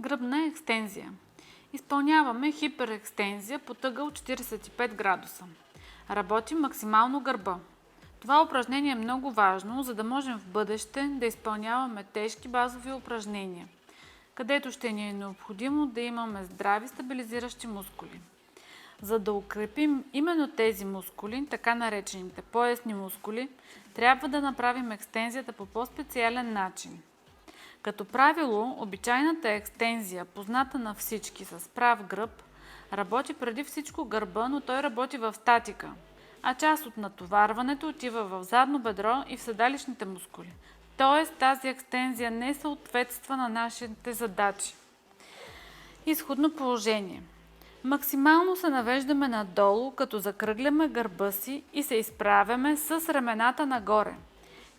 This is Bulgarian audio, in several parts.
Гръбна екстензия. Изпълняваме хиперекстензия по ъгъл 45 градуса. Работим максимално гърба. Това упражнение е много важно, за да можем в бъдеще да изпълняваме тежки базови упражнения, където ще ни е необходимо да имаме здрави стабилизиращи мускули. За да укрепим именно тези мускули, така наречените поясни мускули, трябва да направим екстензията по по-специален начин. Като правило, обичайната екстензия, позната на всички с прав гръб, работи преди всичко гърба, но той работи в статика, а част от натоварването отива в задно бедро и в седалищните мускули. Тоест тази екстензия не съответства на нашите задачи. Изходно положение. Максимално се навеждаме надолу, като закръгляме гърба си и се изправяме с рамената нагоре.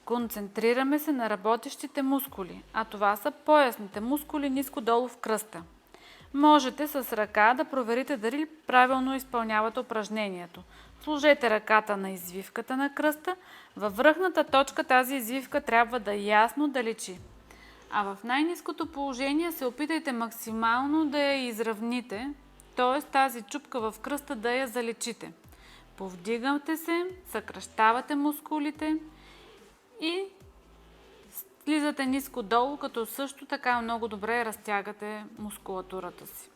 Концентрираме се на работещите мускули, а това са поясните мускули ниско долу в кръста. Можете с ръка да проверите дали правилно изпълнявате упражнението. Сложете ръката на извивката на кръста. Във връхната точка тази извивка трябва да ясно да личи. А в най-ниското положение се опитайте максимално да я изравните, т.е. тази чупка в кръста да я заличите. Повдигате се, съкращавате мускулите и слизате ниско долу, като също така много добре разтягате мускулатурата си.